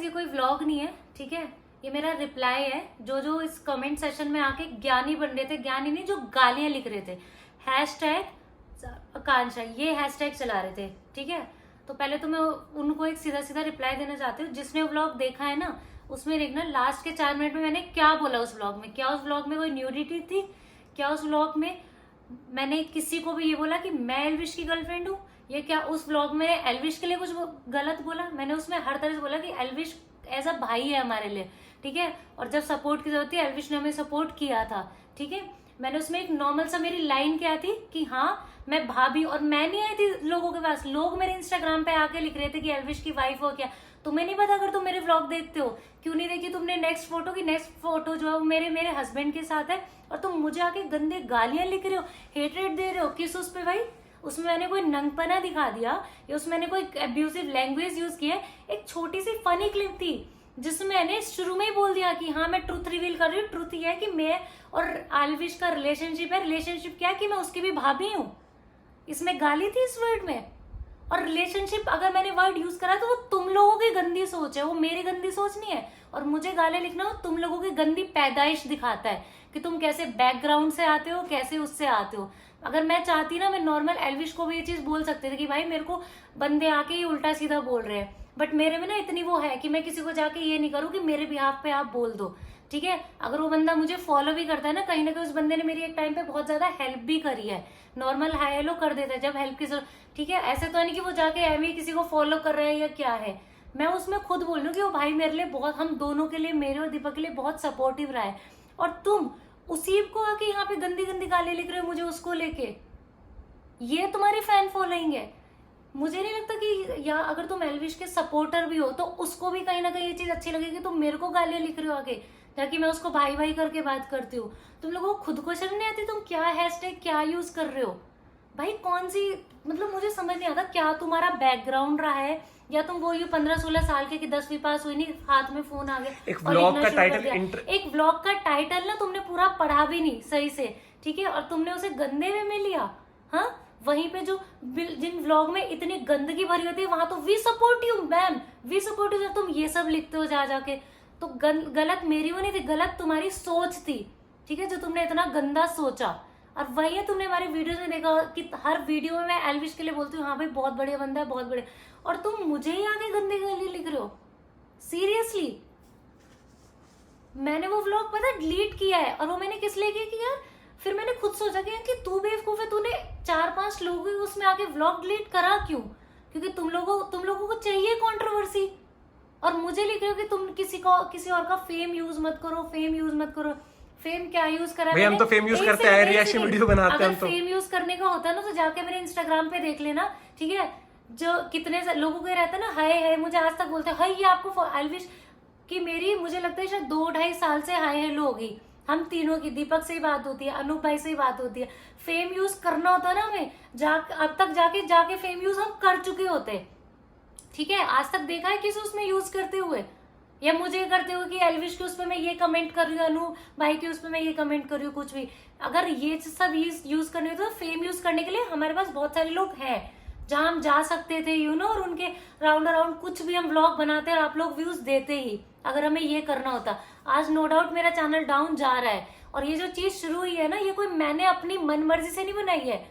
ये कोई व्लॉग नहीं है, ठीक है, ये मेरा रिप्लाई है। जो जो इस कमेंट सेशन में आके ज्ञानी बन रहे थे, ज्ञानी नहीं, जो गालियां लिख रहे थे, हैशटैग आकांक्षा, ये हैशटैग चला रहे थे, ठीक है। तो पहले तो मैं उनको एक सीधा सीधा रिप्लाई देना चाहती हूँ। जिसने व्लॉग देखा है ना, उसमें देखना लास्ट के 4 मिनट में मैंने क्या बोला उस व्लॉग में। क्या उस व्लॉग में कोई न्यूडिटी थी? क्या उस व्लॉग में मैंने किसी को भी ये बोला कि मैं एल्विश की गर्लफ्रेंड हूँ? ये क्या उस व्लॉग में एल्विश के लिए कुछ गलत बोला? मैंने उसमें हर तरह से बोला कि एल्विश एज अ भाई है हमारे लिए, ठीक है। और जब सपोर्ट की जरूरत थी, एल्विश ने हमें सपोर्ट किया था, ठीक है। मैंने उसमें एक नॉर्मल सा मेरी लाइन क्या थी कि हाँ मैं भाभी, और मैं नहीं आई थी लोगों के पास। लोग मेरे इंस्टाग्राम पे आके लिख रहे थे कि एल्विश की वाइफ हो क्या। तुम्हें नहीं पता? अगर तुम मेरे व्लॉग देखते हो, क्यों नहीं देखी तुमने नेक्स्ट फोटो की? नेक्स्ट फोटो जो है वो मेरे हस्बैंड के साथ है, और तुम मुझे आके गंदे गालियां लिख रहे हो, हेटरेट दे रहे हो। किस उस पे भाई? उसमें मैंने कोई नंगपना दिखा दिया या उसमें मैंने कोई अब्यूसिव लैंग्वेज यूज की है? एक छोटी सी फनी क्लिप थी जिसमें मैंने शुरू में ही बोल दिया कि हाँ मैं ट्रुथ रिवील कर रही हूँ। ट्रुथ ये है कि मैं और एल्विश का रिलेशनशिप है। रिलेशनशिप क्या है कि मैं उसकी भी भाभी हूँ। इसमें गाली थी इस वर्ड में? और रिलेशनशिप अगर मैंने वर्ड यूज करा तो वो तुम लोगों की गंदी सोच है, वो मेरी गंदी सोच नहीं है। और मुझे गाली लिखना हो तुम लोगों की गंदी पैदाइश दिखाता है कि तुम कैसे बैकग्राउंड से आते हो, कैसे उससे आते हो। अगर मैं चाहती ना, मैं नॉर्मल एल्विश को भी ये चीज बोल सकते थे कि भाई मेरे को बंदे आके ही उल्टा सीधा बोल रहे हैं, बट मेरे में ना इतनी वो है कि मैं किसी को जाके ये नहीं करूँ कि मेरे बिहाफ पे आप बोल दो, ठीक है। अगर वो बंदा मुझे फॉलो भी करता है ना, कहीं ना कहीं उस बंदे ने मेरी एक टाइम पे बहुत ज्यादा हेल्प भी करी है। नॉर्मल हाई हेलो कर देता है जब हेल्प की जरूरत, ठीक है। ऐसे तो नहीं कि वो जाके एम किसी को फॉलो कर रहे हैं या क्या है। मैं उसमें खुद बोल रही हूँ कि वो भाई मेरे लिए बहुत, हम दोनों के लिए, मेरे और दीपक के लिए बहुत सपोर्टिव रहा है। और तुम उसी को आके यहाँ पे गंदी गंदी गाली लिख रहे हो मुझे उसको लेके। ये तुम्हारी फैन फॉलोइंग है? मुझे नहीं लगता कि, या अगर तुम एल्विश के सपोर्टर भी हो तो उसको भी कहीं ना कहीं ये चीज अच्छी लगेगी। तुम मेरे को गालियां लिख रहे हो आगे, ताकि मैं उसको भाई भाई करके बात करती हूँ। तुम लोगों को खुद को शर्म नहीं आती? तुम क्या हैशटैग क्या यूज कर रहे हो भाई? कौन सी, मतलब मुझे समझ नहीं आता क्या तुम्हारा बैकग्राउंड रहा है, या तुम वो 15-16 साल के कि 10वीं पास हुई नहीं, हाथ में फोन आ गया एक व्लॉग का टाइटल, एक व्लॉग का टाइटल ना तुमने पूरा पढ़ा भी नहीं सही से, ठीक है, और तुमने उसे गंदे वे में लिया। हाँ, वहीं पे जो जिन व्लॉग में इतनी गंदगी भरी होती है वहां तो we support you ma'am, we support you, जब तुम ये सब लिखते हो जा जाके, तो गलत मेरी वो नहीं थी, गलत तुम्हारी सोच थी, ठीक है, जो तुमने इतना गंदा सोचा। और वही है, तुमने हमारे वीडियोस में देखा कि हर वीडियो में मैं एल्विश के लिए बोलती हूँ हाँ भाई बहुत बढ़िया बंदा है, बहुत बढ़िया, और तुम मुझे ही आगे गंदे गाली लिख रहे हो। सीरियसली, मैंने वो व्लॉग पता डिलीट किया है, और वो मैंने किस लिए किया कि यार फिर मैंने खुद सोचा कि तू बेवकूफ है, तूने 4-5 लोगों उसमें आके व्लॉग डिलीट करा क्यों? क्योंकि तुम लोगों को चाहिए कंट्रोवर्सी, और मुझे लिख रहे हो कि तुम किसी और का फेम यूज मत करो, फेम यूज मत करो। फेम क्या यूज करा? हम तो फेम यूज करते हैं, रिएक्शन वीडियो बनाते हैं हम तो। फेम यूज करने का होता है ना तो जाके मेरे इंस्टाग्राम पे देख लेना, ठीक है। जो कितने लोगों को रहता है ना, हाय हाय, मुझे आज तक बोलते हैं हाय ये आपको एल्विश की, मेरी मुझे लगता है शायद 2-2.5 साल से हाय हेलो होगी हम तीनों की। दीपक से ही बात होती है, अनूप भाई से ही बात होती है। फेम यूज करना होता है ना हमें, अब तक जाके फेम यूज हम कर चुके होते, ठीक है। आज तक देखा है किसी उसमें यूज करते हुए, या मुझे करते हुए कि एल्विश के उस पर मैं ये कमेंट कर रही हूँ, अनूप भाई के उस पर मैं ये कमेंट कर रही हूँ, कुछ भी। अगर ये सब यूज करने हो तो फेम यूज करने के लिए हमारे पास बहुत सारे लोग हैं जहां हम जा सकते थे, और उनके राउंड अराउंड कुछ भी हम व्लॉग बनाते हैं और आप लोग व्यूज देते ही, अगर हमें ये करना होता। आज नो डाउट मेरा चैनल डाउन जा रहा है, और ये जो चीज शुरू हुई है ना, ये कोई मैंने अपनी मन मर्जी से नहीं बनाई है।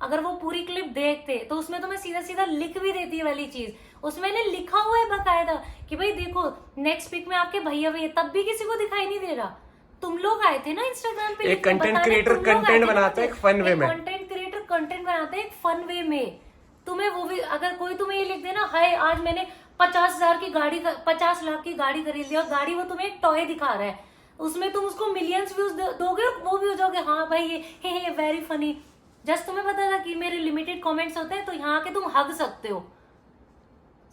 अगर वो पूरी क्लिप देखते तो उसमें तो मैं सीधा सीधा लिख भी देती है वाली चीज। उसमें मैंने लिखा हुआ है बकायदा कि भाई देखो नेक्स्ट पिक में आपके भैया भैया, तब भी किसी को दिखाई नहीं दे रहा। तुम लोग आए थे ना इंस्टाग्राम पे, एक कंटेंट क्रिएटर कंटेंट बनाता है एक फन वे में, कंटेंट क्रिएटर कंटेंट बनाता है एक फन वे में। तुम्हें वो भी, अगर कोई तुम्हें ये लिख देना हाय आज मैंने 50,000 की गाड़ी, 50 लाख की गाड़ी खरीद ली, और गाड़ी वो तुम्हें एक टॉय दिखा रहा है, उसमें तुम उसको मिलियंस व्यूज दोगे और वो भी हो जाओगे हाँ भाई ये वेरी फनी। जस्ट तुम्हें पता था कि मेरे लिमिटेड कमेंट्स होते हैं तो यहाँ आके तुम हग सकते हो,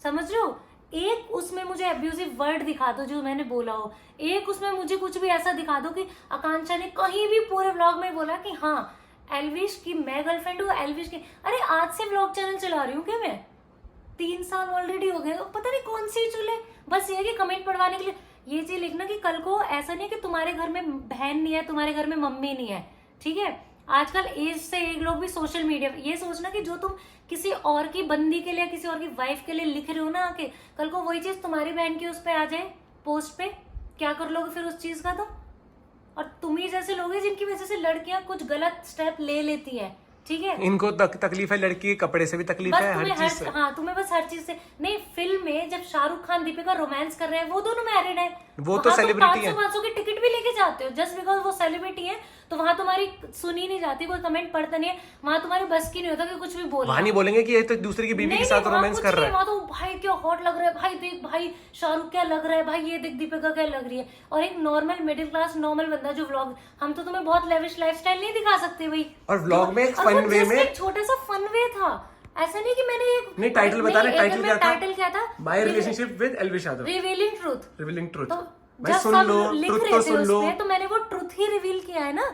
समझ रहे हो। एक उसमें मुझे अब्यूजिव वर्ड दिखा दो जो मैंने बोला हो, एक उसमें मुझे कुछ भी ऐसा दिखा दो कि आकांक्षा ने कहीं भी पूरे व्लॉग में बोला कि हाँ एल्विश की मैं गर्लफ्रेंड हूँ, एल्विश की। अरे आज से व्लॉग चैनल चला रही हूँ क्या मैं? 3 साल ऑलरेडी हो गए, पता नहीं कौन सी चूल्हे। बस ये कि कमेंट पढ़वाने के लिए ये चीज लिखना कि कल को ऐसा नहीं है कि तुम्हारे घर में बहन नहीं है, तुम्हारे घर में मम्मी नहीं है, ठीक है। आजकल एज से एक लोग भी सोशल मीडिया, ये सोचना कि जो तुम किसी और की बंदी के लिए, किसी और की वाइफ के लिए लिख रहे हो ना आके, कल को वही चीज तुम्हारी बहन की उस पे आ जाए, पोस्ट पे, क्या कर लोगे फिर उस चीज का? तो और तुम ही जैसे लोग हैं जिनकी वजह से लड़कियां कुछ गलत स्टेप ले लेती हैं, ठीक है? इनको तकलीफ है, लड़की के कपड़े से भी तकलीफ बस है, हर तुम्हें चीज से। हाँ, तुम्हें बस हर चीज से नहीं। फिल्म में जब शाहरुख खान दीपिका रोमांस कर रहे हैं, वो दोनों मैरिड है, वो तो सेलिब्रिटी है। 500 की टिकट भी लेके जाते हो जस्ट बिकॉज वो सेलिब्रिटी है, तो वहां तुम्हारी सुनी नहीं जाती, कोई कमेंट पढ़ता नहीं है, वहां तुम्हारी बस की नहीं होता कि कुछ भी बोलो। वहां नहीं बोलेंगे कि ये तो दूसरे की बीवी के साथ रोमांस कर रहा है। वहां तो भाई क्या हॉट लग रहा है, भाई देख भाई शाहरुख क्या लग रहा है, भाई ये देख दीपिका क्या लग रही है। और एक नॉर्मल मिडिल क्लास नॉर्मल बंदा जो व्लॉग, हम तो तुम्हें बहुत लेविश लाइफस्टाइल नहीं दिखा सकते भाई, और व्लॉग में एक फन वे में, एक छोटा सा फन वे था, ऐसा नहीं कि मैंने एक नहीं टाइटल बता रहे, टाइटल क्या था? माय था relationship with Elvish Yadav, revealing truth. Revealing truth. तो भाई जब सुन सब लो, लिख ट्रुथ रहे तो थे सुन लो। उसपे, तो मैंने वो ट्रुथ ही रिवील किया है ना।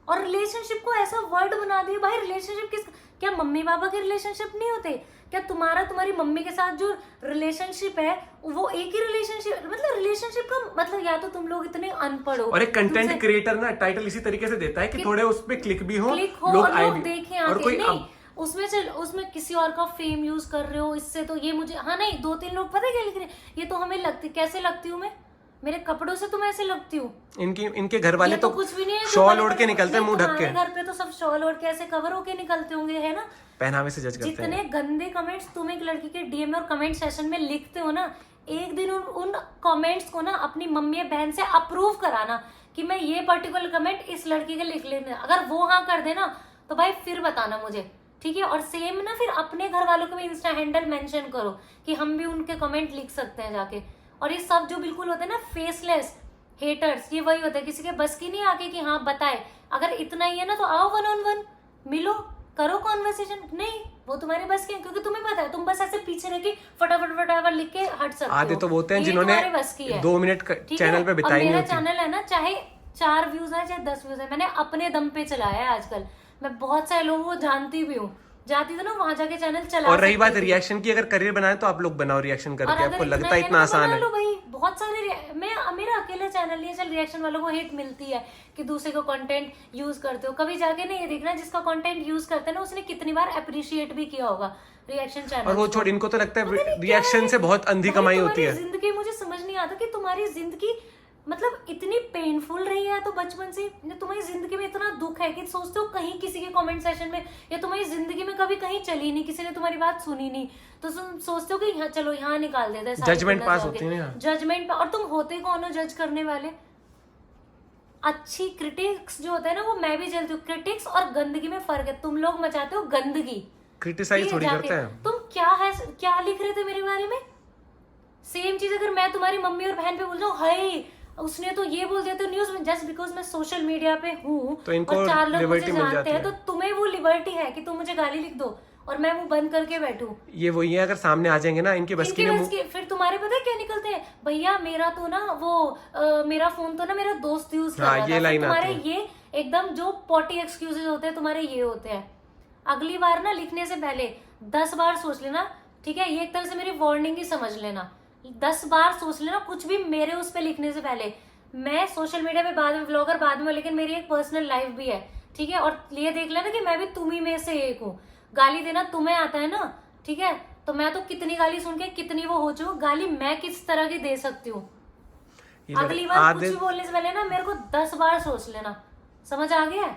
और रिलेशनशिप को ऐसा वर्ड बना दिया भाई, रिलेशनशिप किस, क्या मम्मी पापा के रिलेशनशिप नहीं होते क्या? तुम्हारी मम्मी के साथ जो रिलेशनशिप है वो एक ही रिलेशनशिप, मतलब रिलेशनशिप का मतलब, या तो तुम लोग इतने अनपढ़ हो, और एक कंटेंट क्रिएटर ना टाइटल इसी तरीके से देता है कि थोड़े उस पे क्लिक भी हो, लोग आए भी, देखें और आगे। कोई नहीं उसमें किसी और का फेम यूज कर रहे हो, इससे तो ये मुझे, हाँ नहीं, 2-3 लोग पता है क्या लिख रहे हैं, ये तो हमें लगती, कैसे लगती हूँ मैं, मेरे कपड़ों से तो मैं ऐसे लगती हूँ। इनके घर वाले तो कुछ भी नहीं है, शॉल ओढ़ के निकलते हैं, मुंह ढक के। घर पे तो सब शॉल ओढ़ के ऐसे कवर होके निकलते होंगे, है ना? पहनावे से जज करते हैं। जितने गंदे कमेंट्स तुम एक लड़की के डीएम और कमेंट सेशन में लिखते हो ना, एक दिन उन कमेंट्स को ना अपनी मम्मी या बहन से अप्रूव कराना कि मैं ये पर्टिकुलर कमेंट इस लड़की के लिख लेना। अगर वो हाँ कर देना तो भाई फिर बताना मुझे, ठीक है? और सेम ना फिर अपने घर वालों को भी इंस्टा हैंडल मेंशन करो कि हम भी उनके कमेंट लिख सकते हैं जाके। और ये सब जो बिल्कुल होते हैं ना फेसलेस हेटर्स, ये वही होता है, किसी के बस की नहीं आके कि हाँ बताए। अगर इतना ही है ना तो आओ 1-on-1 मिलो, करो कॉन्वर्सेशन। नहीं, वो तुम्हारे बस के, क्योंकि तुम्हें पता है तुम बस ऐसे पीछे रह के फटाफट लिख के हट सकते हो। आधे तो बोलते हैं जिन्होंने 2 मिनट चैनल पे बिताई नहीं होती। मेरा चैनल है ना, चाहे 4 व्यूज है चाहे 10 व्यूज है, मैंने अपने दम पे चलाया है आजकल। मैं बहुत सारे लोगों को जानती भी हूँ, जाती थी ना वहां जाके चैनल चला। और रही बात रिएक्शन की, अगर करियर बनाए तो आप लोग बनाओ रिएक्शन करके, आपको लगता है इतना आसान है? भाई बहुत सारे, मेरा अकेला चैनल नहीं है, चल रिएक्शन वालों को हेट मिलती है कि दूसरे को कंटेंट यूज करते हो, कभी जाके नहीं ये देखना जिसका कंटेंट यूज करते हैं ना उसने कितनी बार अप्रिशिएट भी किया होगा रिएक्शन चैनल। और वो छोड़, इनको तो लगता है रिएक्शन से बहुत अंधी कमाई होती है। जिंदगी मुझे समझ नहीं आता कि तुम्हारी जिंदगी मतलब इतनी पेनफुल रही है तो बचपन से, तुम्हारी जिंदगी में इतना दुख है कि सोचते हो कहीं किसी के कमेंट सेशन में, या तुम्हारी जिंदगी में कभी कहीं चली नहीं, किसी ने तुम्हारी बात सुनी नहीं, तो तुम सोचते हो कि यहाँ चलो यहाँ निकाल देते हैं, जजमेंट पास होती है ना, जजमेंट। और तुम होते कौन हो जज करने वाले? अच्छी क्रिटिक्स जो होता है ना वो मैं भी जलती हूँ। क्रिटिक्स और गंदगी में फर्क है, तुम लोग मचाते हो गंदगी, क्रिटिसाइज थोड़ी करते हैं। तुम क्या लिख रहे थे मेरे बारे में? सेम चीज अगर मैं तुम्हारी मम्मी और बहन पे बोल जाऊँ, हाय उसने तो ये बोल दिया, तो न्यूज में जस्ट बिकॉज मैं सोशल मीडिया पे हूँ तो इनको और 4 लोग मुझे जानते हैं, है। तो तुम्हें वो लिबर्टी है कि तुम मुझे गाली लिख दो और मैं मुंह बंद करके बैठूं। ये वही है, अगर सामने आ जाएंगे ना इनके बस की, फिर तुम्हारे पता है क्या निकलते हैं, भैया मेरा तो ना वो मेरा फोन तो ना मेरा दोस्त यूज कर रहा था। तुम्हारे ये एकदम जो पॉटी एक्सक्यूजेस होते हैं तुम्हारे ये होते हैं। अगली बार ना लिखने से पहले 10 बार सोच लेना, ठीक है? ये एक तरह से मेरी वार्निंग ही समझ लेना, 10 बार सोच लेना कुछ भी मेरे उस पे लिखने से पहले। मैं सोशल मीडिया पे बाद में व्लॉगर बाद में, लेकिन मेरी एक पर्सनल लाइफ भी है, ठीक है? और ये देख लेना कि मैं भी तुम ही में से एक हूँ। गाली देना तुम्हें आता है ना, ठीक है? तो मैं तो कितनी गाली सुन के कितनी वो हो चुकी, गाली मैं किस तरह की दे सकती हूँ। अगली बार कुछ भी बोलने से पहले ना मेरे को 10 बार सोच लेना, समझ आ गया?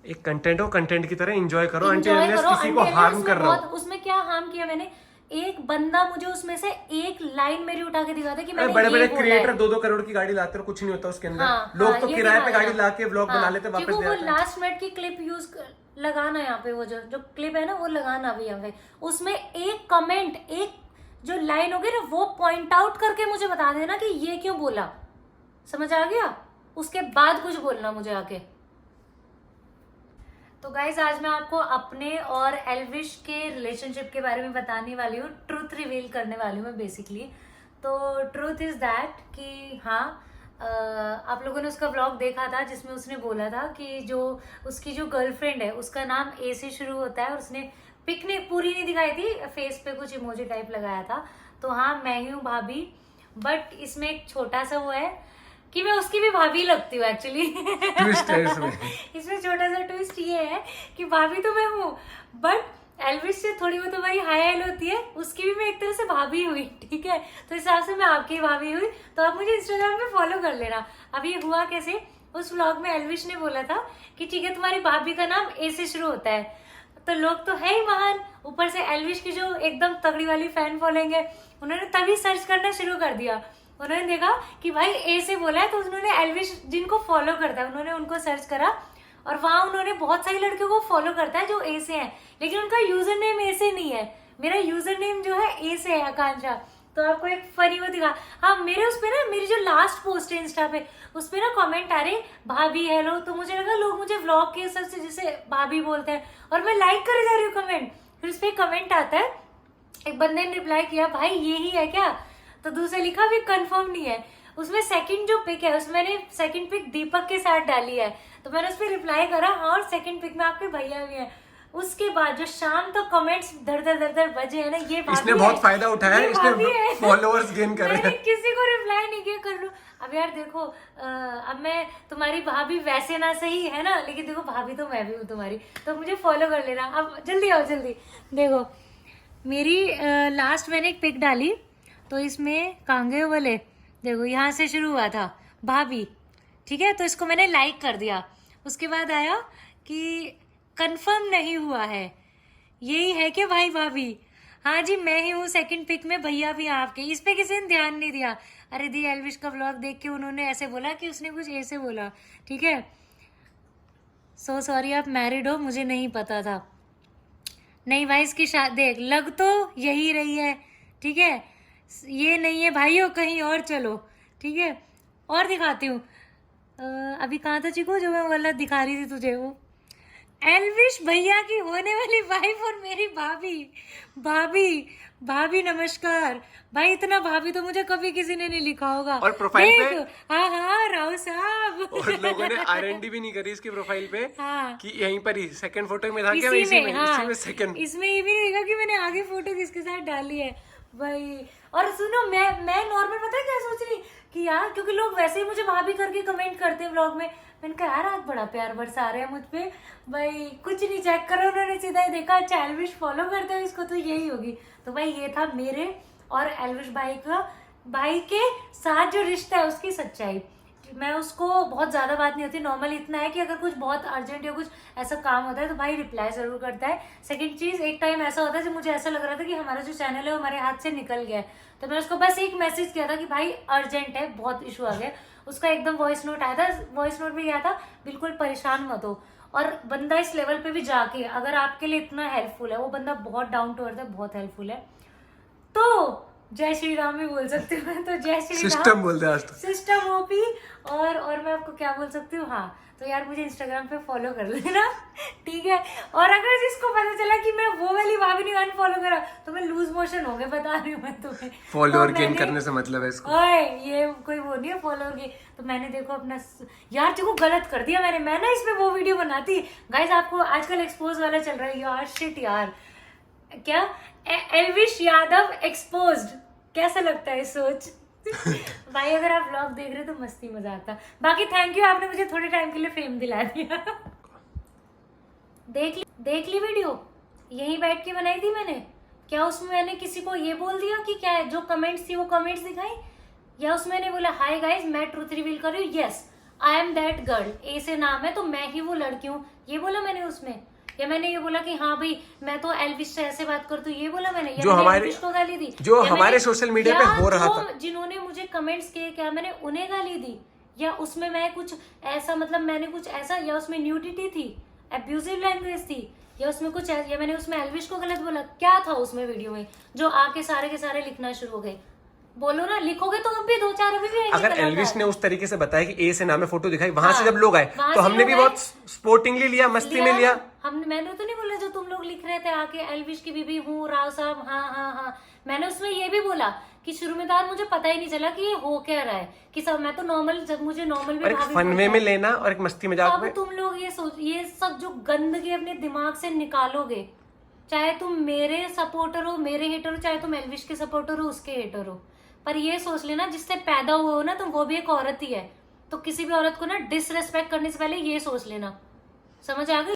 एक कंटेंट हो, कंटेंट की तरह एंजॉय करो, अनटिल किसी को हार्म कर रहा हो। उसमें क्या हार्म किया मैंने? एक बंदा मुझे उसमें से एक लाइन मेरी उठा के दिखा दे कि मैंने बड़े क्रिएटर 2-2 करोड़ की गाड़ी लाते हैं, कुछ नहीं होता उसके अंदर। लोग तो किराए पे गाड़ी ला के व्लॉग बना लेते, वापस दे आते हैं। वो लास्ट मिनट की क्लिप यूज लगाना यहाँ पे, वो जो क्लिप है ना वो लगाना भी यहाँ पे, उसमें एक कमेंट, एक जो लाइन होगी ना वो पॉइंट आउट करके मुझे बता देना कि ये क्यों बोला, समझ आ गया? उसके बाद कुछ बोलना मुझे आके। तो गाइज आज मैं आपको अपने और एल्विश के रिलेशनशिप के बारे में बताने वाली हूँ, ट्रूथ रिवील करने वाली हूँ मैं बेसिकली। तो ट्रूथ इज दैट कि हाँ, आप लोगों ने उसका व्लॉग देखा था जिसमें उसने बोला था कि जो उसकी जो गर्लफ्रेंड है उसका नाम ए से शुरू होता है, और उसने पिक ने पूरी नहीं दिखाई थी, फेस पे कुछ इमोजी टाइप लगाया था। तो हाँ मैं ही हूँ भाभी, बट इसमें एक छोटा सा वो है, कि मैं उसकी भी भाभी लगती हूँ एक्चुअली। ट्विस्ट है इसमें। इसमें छोटा सा ट्विस्ट ये है कि भाभी तो मैं हूँ, बट एल्विश से थोड़ी बहुत हमारी हाई हाइल होती है, उसकी भी मैं एक तरह से भाभी हुई, ठीक है। तो इस हिसाब से मैं आपकी भाभी हुई, तो आप मुझे इंस्टाग्राम पे फॉलो कर लेना। अब ये हुआ कैसे, उस व्लॉग में एल्विश ने बोला था कि ठीक है तुम्हारी भाभी का नाम ए से शुरू होता है, तो लोग तो है ही महान, ऊपर से एल्विश की जो एकदम तगड़ी वाली फैन फॉलोइंग है, उन्होंने तभी सर्च करना शुरू कर दिया। उन्होंने देखा कि भाई ए से बोला है, तो उन्होंने एल्विश जिनको फॉलो करता है उन्होंने उनको सर्च करा, और वहां उन्होंने बहुत सारी लड़कियों को फॉलो करता है जो ए से हैं, लेकिन उनका यूजर नेम ए से नहीं है। मेरा यूजर नेम जो है ए से है, आकांक्षा। तो आपको एक फनी वो दिखा, हाँ मेरे उस पे ना, मेरी जो लास्ट पोस्ट है इंस्टा पे, उस पे ना कमेंट आ रहे भाभी हेलो, तो मुझे लगा लोग मुझे व्लॉग के सबसे जैसे भाभी बोलते हैं, और मैं लाइक करे जा रही हूँ कमेंट। फिर उस पे कमेंट आता है, एक बंदे ने रिप्लाई किया भाई ये ही है क्या, तो दूसरे लिखा भी कंफर्म नहीं है। उसमें सेकंड जो पिक है उसमें मैंने सेकंड पिक दीपक के साथ डाली है, तो मैंने उस पर रिप्लाई करा हाँ, और सेकंड पिक में आपके भैया भी हैं। उसके बाद जो शाम तक कमेंट्स धड़ धड़ धड़ धड़ बजे है ना, ये इसने बहुत फायदा उठाया है, इसने फॉलोअर्स गेन करे हैं। किसी को रिप्लाई नहीं किया, कर लूं। अब यार देखो अब मैं तुम्हारी भाभी वैसे ना सही है ना, लेकिन देखो भाभी तो मैं भी हूँ तुम्हारी, तो मुझे फॉलो कर लेना। अब जल्दी आओ जल्दी। देखो मेरी लास्ट मैंने एक पिक डाली, तो इसमें कांगे वाले देखो यहाँ से शुरू हुआ था भाभी, ठीक है, तो इसको मैंने लाइक कर दिया। उसके बाद आया कि कंफर्म नहीं हुआ है, यही है कि भाई भाभी, हाँ जी मैं ही हूँ, सेकंड पिक में भैया भी आपके। इस पे किसी ने ध्यान नहीं दिया। अरे दी एल्विश का व्लॉग देख के उन्होंने ऐसे बोला कि उसने कुछ ऐसे बोला, ठीक है, सो सॉरी आप मैरिड हो, मुझे नहीं पता था। नहीं भाई इसकी शादी देख लग तो यही रही है, ठीक है, ये नहीं है भाइयों, कहीं और चलो, ठीक है। और दिखाती हूँ, अभी कहाँ था चिकू जो मैं गलत दिखा रही थी तुझे, वो एल्विश भैया की होने वाली वाइफ और मेरी भाभी। भाभी भाभी नमस्कार। भाई इतना भाभी तो मुझे कभी किसी ने नहीं लिखा होगा। और प्रोफाइल पे हाँ हाँ राव साहब, और लोगों ने आरएनडी भी नहीं करी इसकी प्रोफाइल पे, हाँ कि यहीं पर ही सेकंड फोटो में था क्या, इसी में, हाँ, इसी में सेकंड, इसमें ये भी नहीं देखा कि मैंने आगे फोटो किसके साथ डाली है भाई। और सुनो मैं नॉर्मल पता है क्या सोच रही कि यार, क्योंकि लोग वैसे ही मुझे भाभी करके कमेंट करते हैं व्लॉग में, मैंने कहा यार आज बड़ा प्यार बरसा रहे हैं मुझ पे भाई, कुछ नहीं चेक करो, उन्होंने सीधा ही देखा अच्छा एल्विश फॉलो करते हैं इसको, तो यही होगी। तो भाई ये था मेरे और एल्विश भाई के साथ जो रिश्ता है उसकी सच्चाई। मैं उसको बहुत ज्यादा बात नहीं होती, नॉर्मल इतना है कि अगर कुछ बहुत अर्जेंट या कुछ ऐसा काम होता है तो भाई रिप्लाई जरूर करता है। सेकंड चीज, एक टाइम ऐसा होता है जब मुझे ऐसा लग रहा था कि हमारा जो चैनल है वो हमारे हाथ से निकल गया है, तो मैं उसको बस एक मैसेज किया था कि भाई अर्जेंट है, बहुत इशू आ गया। उसका एकदम वॉइस नोट आया था, वॉइस नोट भी गया था, बिल्कुल परेशान मत हो। और बंदा इस लेवल पे भी जाके अगर आपके लिए इतना हेल्पफुल है, वो बंदा बहुत डाउन टू अर्थ है, बहुत हेल्पफुल है। तो जय श्री राम भी बोल सकती हूँ, तो जय श्री राम, सिस्टम बोलते हैं आज तो, सिस्टम ओपी। और मैं आपको क्या बोल सकती हूँ, हाँ तो यार मुझे इंस्टाग्राम पे फॉलो कर लेना, ठीक है। और अगर जिसको पता चला कि मैं वो वाली भाभी नहीं अनफॉलो करा, तो मैं लूज मोशन हो गए, बता रही हूँ मैं तुम्हें। फॉलोअर गेन करने से मतलब है इसको। ओए ये कोई वो नहीं है फॉलोअर की। तो मैंने देखो अपना यार देखो गलत कर दिया मैंने, मैं ना इसमें वो वीडियो बनाती गाइस, आपको आजकल एक्सपोज वाला चल रहा है यार, शिट यार, क्या एल्विश यादव एक्सपोज्ड, कैसा लगता है सोच। भाई अगर आप व्लॉग देख रहे हो तो मस्ती मजा आता। बाकी थैंक यू, आपने मुझे थोड़े टाइम के लिए फेम दिला दिया। देख ली वीडियो, यहीं बैठ के बनाई थी मैंने। क्या उसमें मैंने किसी को ये बोल दिया कि क्या है, जो कमेंट्स थी वो कमेंट्स दिखाई, या उसमें मैंने बोला हाय गाइस मैं ट्रूथ रिवील कर रही हूँ, yes I am that girl, A से नाम है तो मैं ही वो लड़की हूँ, ये बोला मैंने उसमें। या मैंने ये बोला कि हाँ भाई मैं तो एल्विश से ऐसे बात करती हूँ, ये बोला मैंने। जो हमारे एल्विश को गाली दी, जो हमारे सोशल मीडिया पे हो रहा था, जिन्होंने मुझे कमेंट्स किए क्या मैंने उन्हें गाली दी, या उसमें मैं कुछ ऐसा मतलब मैंने कुछ ऐसा, या उसमें न्यूडिटी थी, एब्यूजिव लैंग्वेज थी, या उसमें कुछ, या मैंने उसमें एल्विश को गलत बोला, क्या था उसमें वीडियो में जो आके सारे के सारे लिखना शुरू हो गए। बोलो ना, लिखोगे तो अब भी दो चार अभी भी अगर एल्विश ने उस तरीके से बताया कि ए से नाम है फोटो दिखाई, वहां से जब लोग आए तो हमने भी बहुत स्पोर्टिंगली लिया, मस्ती में लिया। मैंने तो नहीं बोला जो तुम लोग लिख रहे थे आके एल्विश की बीबी हूँ राव साहब, हाँ हाँ हाँ, मैंने उसमें ये भी बोला कि शुरू में तो मुझे पता ही नहीं चला कि ये हो क्या रहा है, कि सब मैं तो नॉर्मल, जब मुझे नॉर्मल भी भाभी फन वे में लेना और एक मस्ती मजाक में। अब तुम लोग ये सब जो गंदगी अपने दिमाग से निकालोगे, चाहे तुम मेरे सपोर्टर हो, मेरे हेटर हो, चाहे तुम एल्विश के सपोर्टर हो, उसके हेटर हो, पर ये सोच लेना जिससे पैदा हुआ हो ना तुम, वो भी एक औरत ही है, तो किसी भी औरत को ना डिसरेस्पेक्ट करने से पहले ये सोच लेना। समझ आ गई?